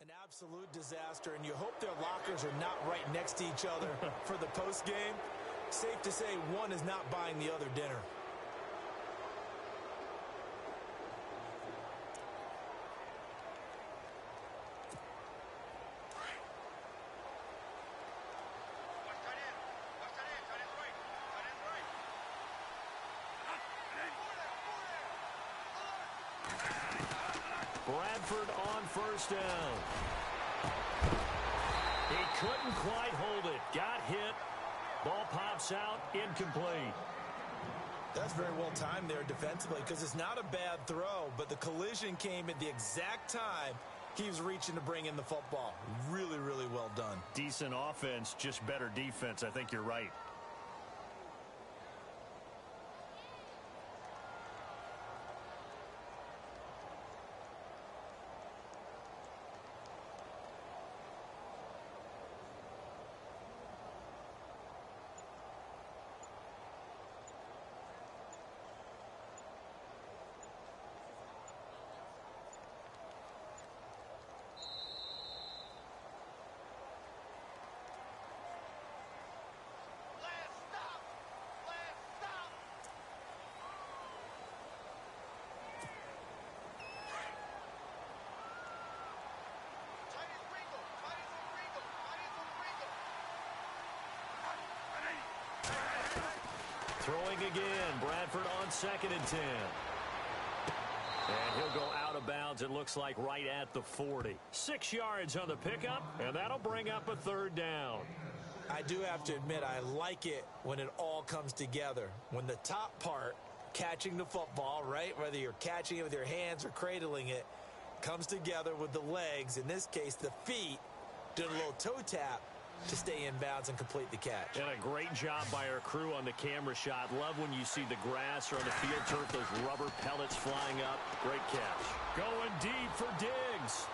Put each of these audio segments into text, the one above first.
An absolute disaster, and you hope their lockers are not right next to each other for the post game. Safe to say one is not buying the other dinner. Bradford on first down. He couldn't quite hold it. Got hit. Ball pops out. Incomplete. That's very well timed there defensively because it's not a bad throw, but the collision came at the exact time he was reaching to bring in the football. Really, really well done. Decent offense, just better defense. I think you're right. Throwing again. Bradford on 2nd and 10. And he'll go out of bounds, it looks like, right at the 40. 6 yards on the pickup, and that'll bring up a 3rd down. I do have to admit, I like it when it all comes together. When the top part, catching the football, right, whether you're catching it with your hands or cradling it, comes together with the legs, in this case the feet, doing a little toe tap to stay in bounds and complete the catch. And a great job by our crew on the camera shot. Love when you see the grass or on the field turf, those rubber pellets flying up. Great catch. Going deep for Diggs.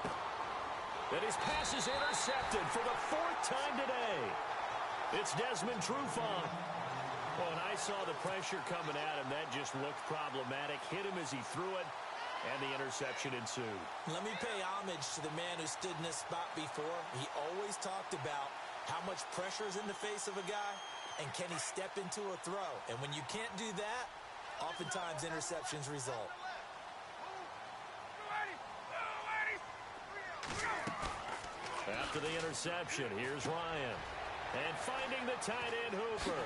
And his pass is intercepted for the 4th time today. It's Desmond Trufant. Well, and I saw the pressure coming at him. That just looked problematic. Hit him as he threw it, and the interception ensued. Let me pay homage to the man who stood in this spot before. He always talked about how much pressure is in the face of a guy, and can he step into a throw? And when you can't do that, oftentimes interceptions result. After the interception, here's Ryan. And finding the tight end Hooper.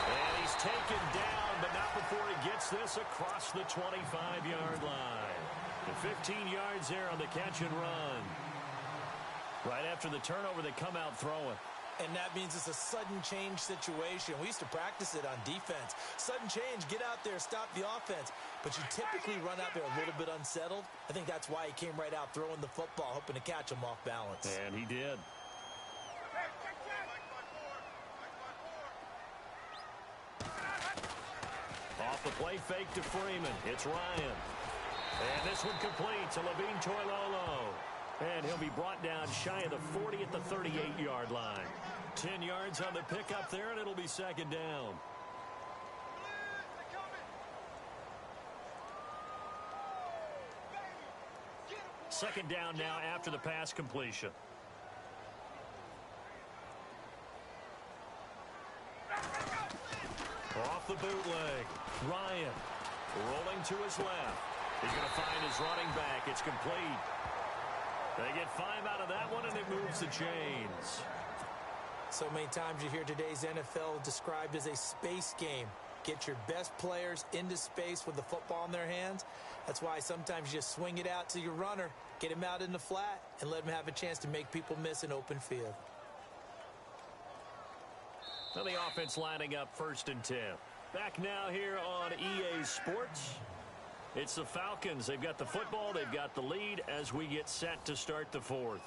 And he's taken down, but not before he gets this across the 25-yard line. And 15 yards there on the catch and run. Right after the turnover, they come out throwing. And that means it's a sudden change situation. We used to practice it on defense. Sudden change, get out there, stop the offense. But you typically run out there a little bit unsettled. I think that's why he came right out throwing the football, hoping to catch him off balance. And he did. Off the play fake to Freeman. It's Ryan. And this one complete to Levine Toilolo. And he'll be brought down shy of the 40 at the 38-yard line. 10 yards on the pickup there, and it'll be 2nd down. Second down now after the pass completion. Off the bootleg. Ryan rolling to his left. He's going to find his running back. It's complete. They get 5 out of that one, and it moves the chains. So many times you hear today's NFL described as a space game. Get your best players into space with the football in their hands. That's why sometimes you just swing it out to your runner, get him out in the flat, and let him have a chance to make people miss an open field. So the offense lining up 1st and 10. Back now here on EA Sports. It's the Falcons. They've got the football. They've got the lead as we get set to start the 4th.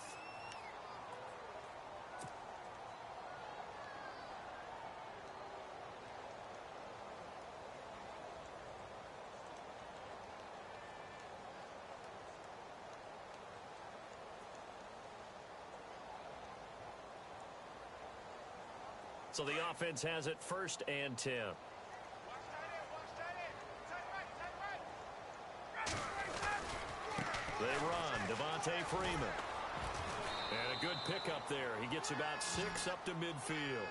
So the offense has it 1st and 10. They run. Devontae Freeman. And a good pickup there. He gets about 6 up to midfield.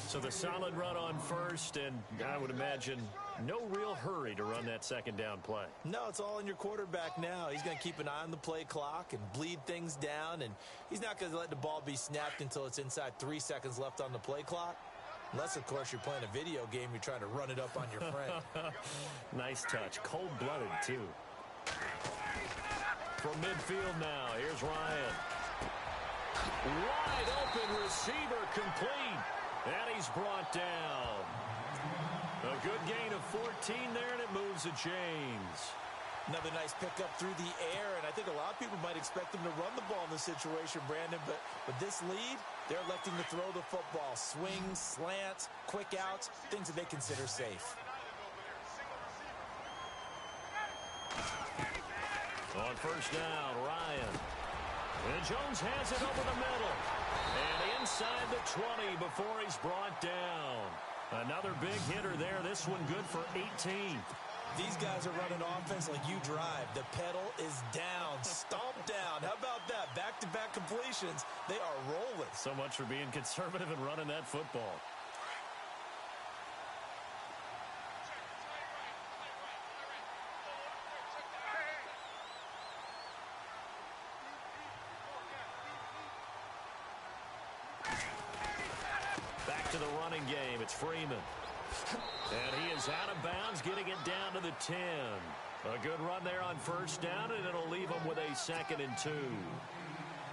So the solid run on first, and I would imagine no real hurry to run that second down play. No, it's all in your quarterback now. He's going to keep an eye on the play clock and bleed things down, and he's not going to let the ball be snapped until it's inside 3 seconds left on the play clock. Unless, of course, you're playing a video game, you're trying to run it up on your friend. Nice touch. Cold-blooded, too. From midfield now, here's Ryan. Wide open receiver complete. And he's brought down. A good gain of 14 there, and it moves the chains. Another nice pickup through the air, and I think a lot of people might expect him to run the ball in this situation, Brandon, but with this lead, they're electing to throw the football. Swings, slants, quick outs, things that they consider safe. On first down, Ryan. And Jones has it over the middle. And inside the 20 before he's brought down. Another big hitter there. This one good for 18. These guys are running offense like you drive. The pedal is down. Stomp down. How about that? Back-to-back completions. They are rolling. So much for being conservative and running that football. Back to the running game. It's Freeman. And he is out of bounds, getting it down to the 10. A good run there on first down, and it'll leave him with a 2nd and 2.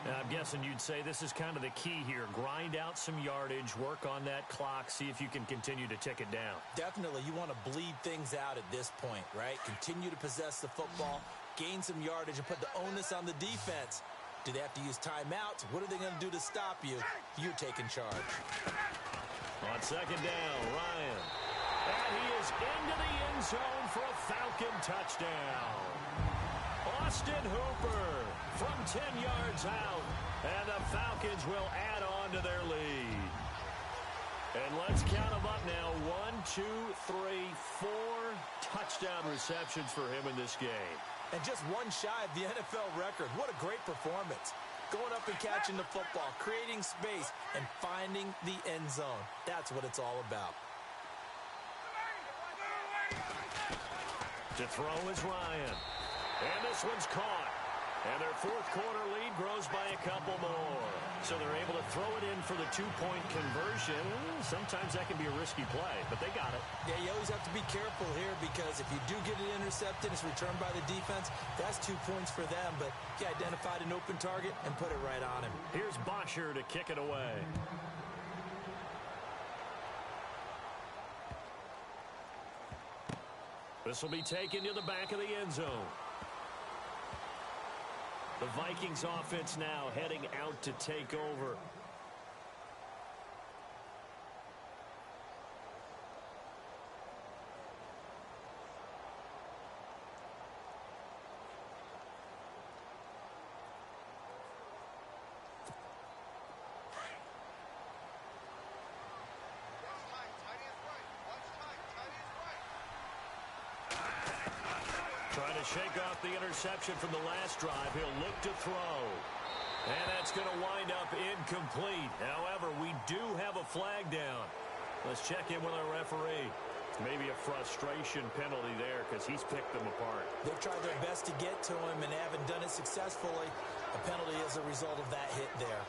Now, I'm guessing you'd say this is kind of the key here. Grind out some yardage, work on that clock, see if you can continue to tick it down. Definitely. You want to bleed things out at this point, right? Continue to possess the football, gain some yardage, and put the onus on the defense. Do they have to use timeouts? What are they going to do to stop you? You're taking charge. On second down, Ryan. And he is into the end zone for a Falcon touchdown. Austin Hooper from 10 yards out. And the Falcons will add on to their lead. And let's count them up now. 1, 2, 3, 4 touchdown receptions for him in this game. And just one shy of the NFL record. What a great performance. Going up and catching the football, creating space, and finding the end zone. That's what it's all about. To throw is Ryan. And this one's caught. And their fourth quarter lead grows by a couple more. So they're able to throw it in for the 2-point conversion. Sometimes that can be a risky play, but they got it. Yeah, you always have to be careful here because if you do get it intercepted, it's returned by the defense. That's 2 points for them, but he identified an open target and put it right on him. Here's Bosher to kick it away. This will be taken to the back of the end zone. The Vikings offense now heading out to take over. Trying to shake off the interception from the last drive. He'll look to throw. And that's going to wind up incomplete. However, we do have a flag down. Let's check in with our referee. Maybe a frustration penalty there because he's picked them apart. They've tried their best to get to him and haven't done it successfully. A penalty as a result of that hit there.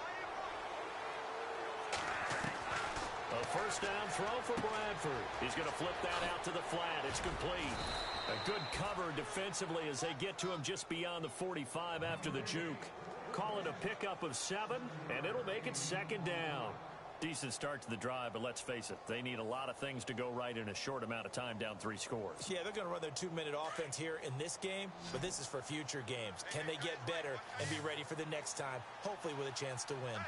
A first down throw for Bradford. He's going to flip that out to the flat. It's complete. A good cover defensively as they get to him just beyond the 45 after the juke. Call it a pickup of 7, and it'll make it second down. Decent start to the drive, but let's face it, they need a lot of things to go right in a short amount of time, down 3 scores. Yeah, they're going to run their 2-minute offense here in this game, but this is for future games. Can they get better and be ready for the next time, hopefully with a chance to win?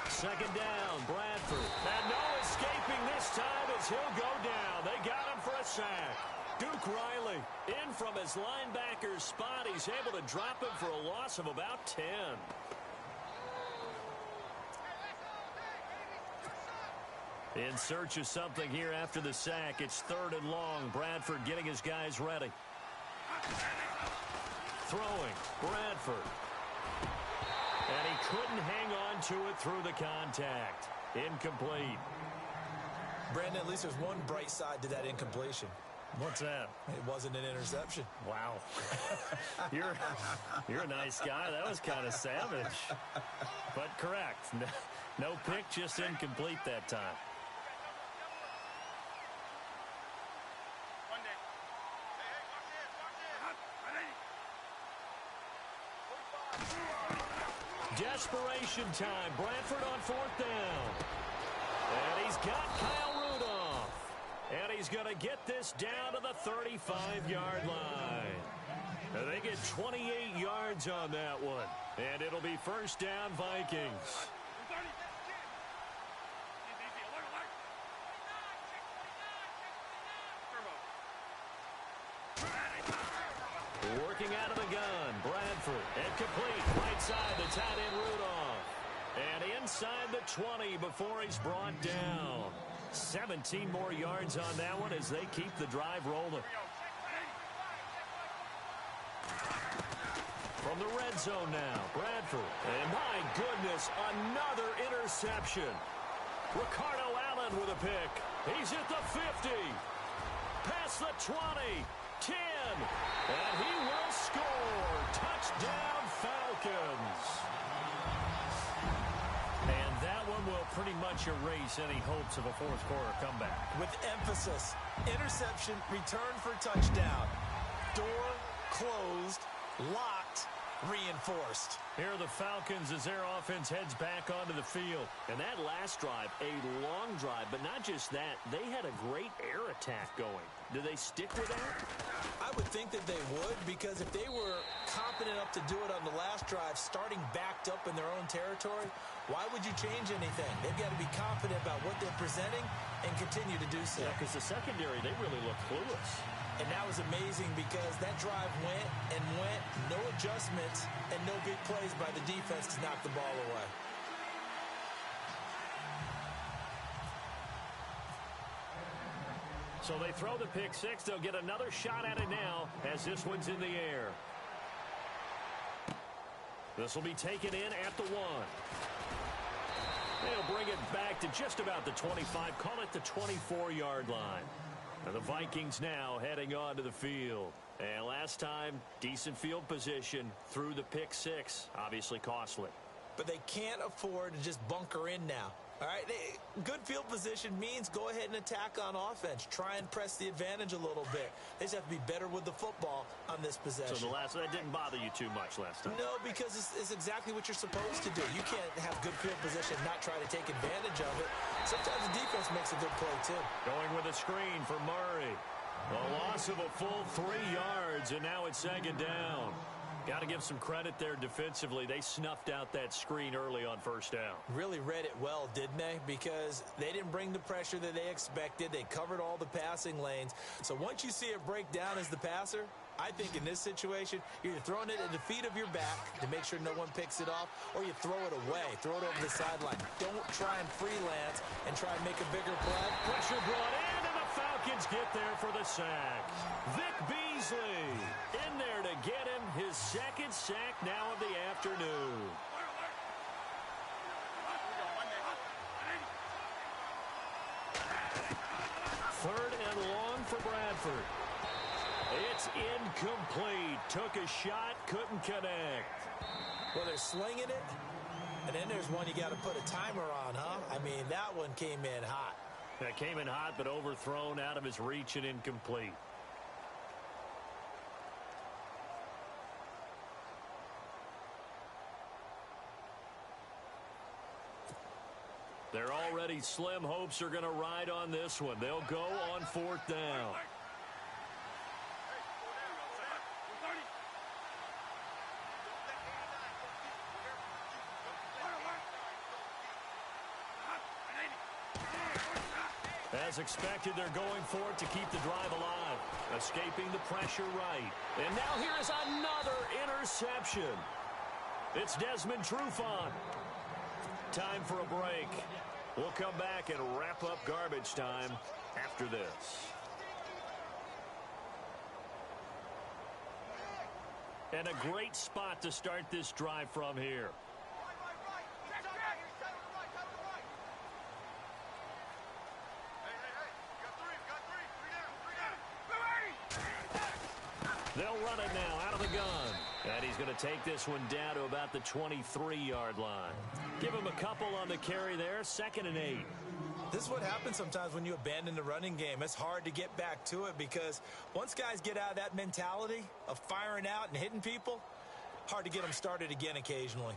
Second down, Bradford. And no escaping this time as he'll go down. They got him for a sack. Duke Riley in from his linebacker's spot. He's able to drop him for a loss of about 10. In search of something here after the sack. It's 3rd and long. Bradford getting his guys ready. Throwing, Bradford. And he couldn't hang on to it through the contact. Incomplete. Brandon, at least there's one bright side to that incompletion. What's that? It wasn't an interception. Wow. You're a nice guy. That was kind of savage. But correct. No pick, just incomplete that time. Desperation time. Bradford on 4th down. And he's got Kyle Rudolph. And he's going to get this down to the 35-yard line. And they get 28 yards on that one. And it'll be 1st down Vikings. Working out of the gun, Bradford. And complete, right side, the tight end Rudolph. And inside the 20 before he's brought down. 17 more yards on that one as they keep the drive rolling. From the red zone now, Bradford. And my goodness, another interception. Ricardo Allen with a pick. He's at the 50. Past the 20. 10. And he will score. Touchdown, Falcons. And that one will pretty much erase any hopes of a fourth-quarter comeback. With emphasis, interception, return for touchdown. Door closed, locked, reinforced. Here are the Falcons as their offense heads back onto the field. And that last drive, a long drive, but not just that. They had a great air attack going. Do they stick with that? I would think that they would, because if they were confident enough to do it on the last drive, starting backed up in their own territory, why would you change anything? They've got to be confident about what they're presenting and continue to do so. Yeah, because the secondary, they really look clueless. And that was amazing because that drive went and went, no adjustments, and no big plays by the defense to knock the ball away. So they throw the pick six. They'll get another shot at it now as this one's in the air. This will be taken in at the 1. They'll bring it back to just about the 25. Call it the 24-yard line. And the Vikings now heading onto the field. And last time, decent field position through the pick six. Obviously costly. But they can't afford to just bunker in now. All right, good field position means go ahead and attack on offense. Try and press the advantage a little bit. They just have to be better with the football on this possession. So that didn't bother you too much last time? No, because it's exactly what you're supposed to do. You can't have good field position and not try to take advantage of it. Sometimes the defense makes a good play, too. Going with a screen for Murray. A loss of a full 3 yards, and now it's 2nd down. Got to give some credit there defensively. They snuffed out that screen early on 1st down. Really read it well, didn't they? Because they didn't bring the pressure that they expected. They covered all the passing lanes. So once you see it break down as the passer, I think in this situation, you're either throwing it at the feet of your back to make sure no one picks it off, or you throw it away, throw it over the sideline. Don't try and freelance and try and make a bigger play. Pressure brought in, and the Falcons get there for the sack. Vic Beasley in there to get him his 2nd sack now of the afternoon. Third and long for Bradford. It's incomplete. Took a shot, couldn't connect. Well, they're slinging it, and then there's one you got to put a timer on, huh? I mean, that one came in hot. That came in hot, but overthrown out of his reach and incomplete. They're already slim hopes are going to ride on this one. They'll go on 4th down. As expected, they're going for it to keep the drive alive. Escaping the pressure right. And now here is another interception. It's Desmond Trufant. Time for a break. We'll come back and wrap up garbage time after this. And a great spot to start this drive from here. They'll run it now out of the gun. And he's going to take this one down to about the 23-yard line. Give him a couple on the carry there, 2nd and 8. This is what happens sometimes when you abandon the running game. It's hard to get back to it because once guys get out of that mentality of firing out and hitting people, hard to get them started again occasionally.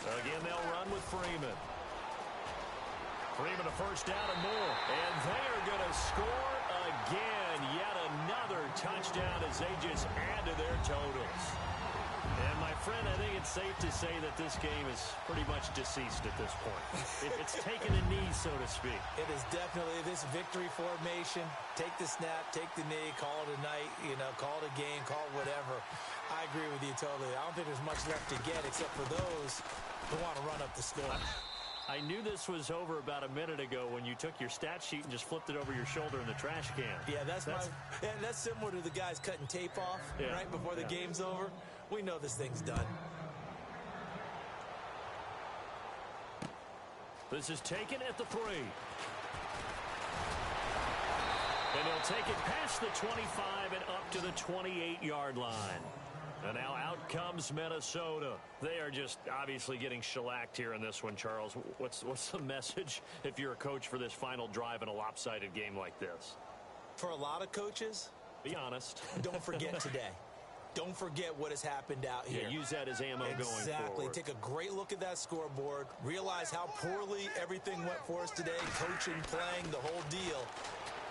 Again, they'll run with Freeman. Freeman a first down and more. And they are going to score again. Yet another touchdown as they just add to their totals. And, my friend, I think it's safe to say that this game is pretty much deceased at this point. It's taken a knee, so to speak. It is definitely this victory formation. Take the snap, take the knee, call it a night, call it a game, call it whatever. I agree with you totally. I don't think there's much left to get except for those who want to run up the score. I knew this was over about a minute ago when you took your stat sheet and just flipped it over your shoulder in the trash can. Yeah, that's similar to the guys cutting tape off right before the game's over. We know this thing's done. This is taken at the 3. And he'll take it past the 25 and up to the 28-yard line. And now out comes Minnesota. They are just obviously getting shellacked here in this one, Charles. What's the message if you're a coach for this final drive in a lopsided game like this? For a lot of coaches, be honest. Don't forget today. Don't forget what has happened out here. Yeah, use that as ammo going forward. Exactly. Take a great look at that scoreboard. Realize how poorly everything went for us today. Coaching, playing, the whole deal.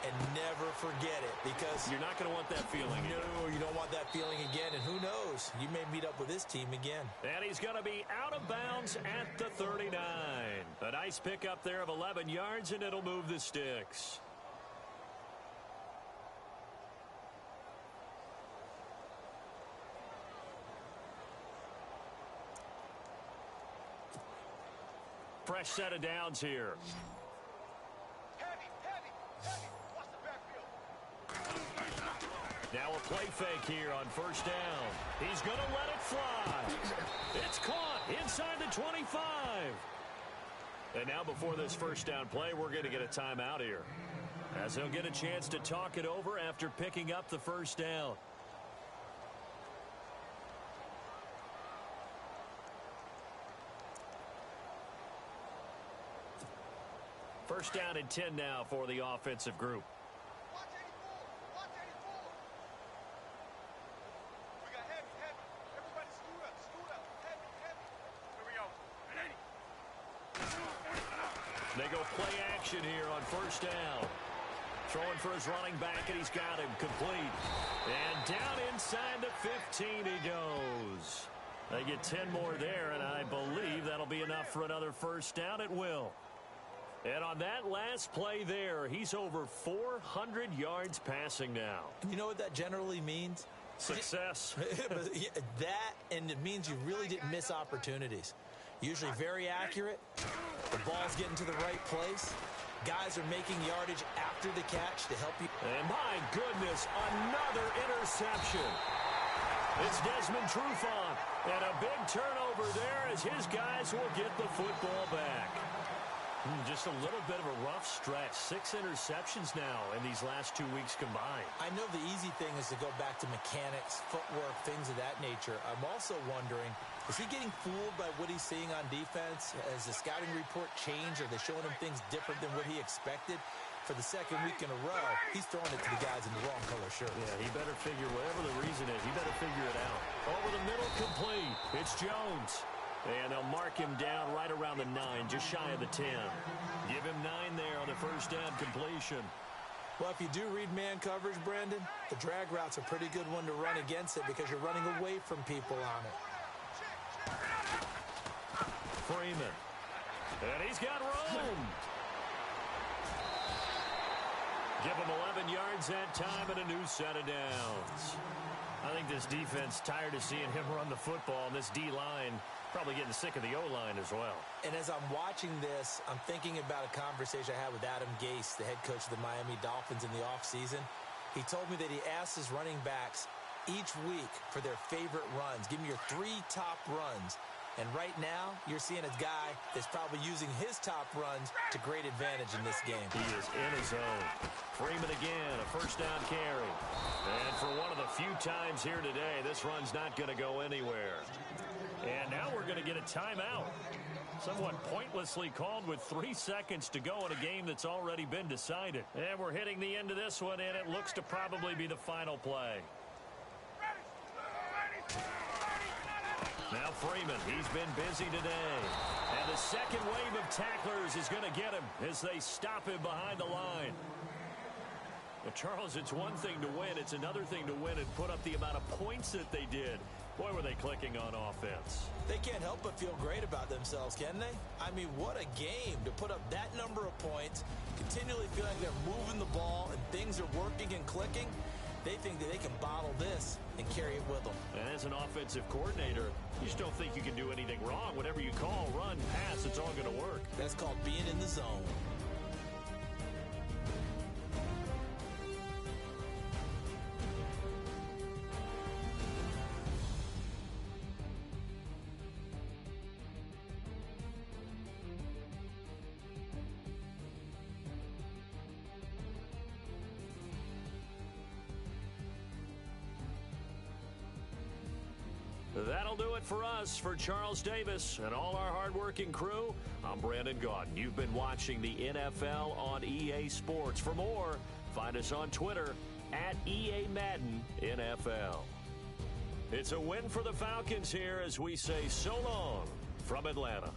And never forget it, because you're not going to want that feeling. No, you don't want that feeling again. And who knows? You may meet up with this team again. And he's going to be out of bounds at the 39. A nice pickup there of 11 yards, and it'll move the sticks. Fresh set of downs here. Now a play fake here on first down. He's going to let it fly. It's caught inside the 25. And now before this first down play, we're going to get a timeout here, as they'll get a chance to talk it over after picking up the first down. First down and 10 now for the offensive group. They go play action here on first down. Throwing for his running back, and he's got him complete. And down inside the 15 he goes. They get 10 more there, and I believe that'll be enough for another first down. It will. And on that last play there, he's over 400 yards passing now. You know what that generally means? Success. That, and it means you really didn't miss opportunities. Usually very accurate. The ball's getting to the right place. Guys are making yardage after the catch to help you. And my goodness, another interception. It's Desmond Trufant. And a big turnover there as his guys will get the football back. Just a little bit of a rough stretch. 6 interceptions now in these last 2 weeks combined. I know the easy thing is to go back to mechanics, footwork, things of that nature. I'm also wondering, is he getting fooled by what he's seeing on defense? Has the scouting report changed? Are they showing him things different than what he expected? For the second week in a row, he's throwing it to the guys in the wrong color shirts. Yeah, he better figure, whatever the reason is, he better figure it out. Over the middle, complete. It's Jones. And they'll mark him down right around the 9, just shy of the 10. Give him 9 there on the first down completion. Well, if you do read man coverage, Brandon, the drag route's a pretty good one to run against it because you're running away from people on it. Freeman. And he's got room. Give him 11 yards that time and a new set of downs. I think this defense tired of seeing him run the football, and this D-line probably getting sick of the O-line as well. And as I'm watching this, I'm thinking about a conversation I had with Adam Gase, the head coach of the Miami Dolphins in the offseason. He told me that he asked his running backs each week for their favorite runs. Give me your 3 top runs. And right now, you're seeing a guy that's probably using his top runs to great advantage in this game. He is in his zone. Freeman again, a first down carry. And for one of the few times here today, this run's not going to go anywhere. And now we're going to get a timeout. Somewhat pointlessly called with 3 seconds to go in a game that's already been decided. And we're hitting the end of this one, and it looks to probably be the final play. Now Freeman, he's been busy today. And the second wave of tacklers is going to get him as they stop him behind the line. Well, Charles, it's one thing to win. It's another thing to win and put up the amount of points that they did. Boy, were they clicking on offense. They can't help but feel great about themselves, can they? I mean, what a game to put up that number of points, continually feeling they're moving the ball and things are working and clicking. They think that they can bottle this and carry it with them. And as an offensive coordinator, you just don't think you can do anything wrong. Whatever you call, run, pass, it's all going to work. That's called being in the zone. That'll do it for us. For Charles Davis and all our hardworking crew, I'm Brandon Gaudin. You've been watching the NFL on EA Sports. For more, find us on Twitter at EA Madden NFL. It's a win for the Falcons here as we say so long from Atlanta.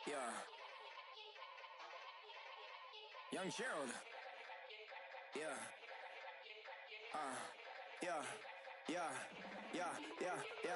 Yeah. Young Gerald. Yeah. Yeah. Yeah. Yeah. Yeah. Yeah.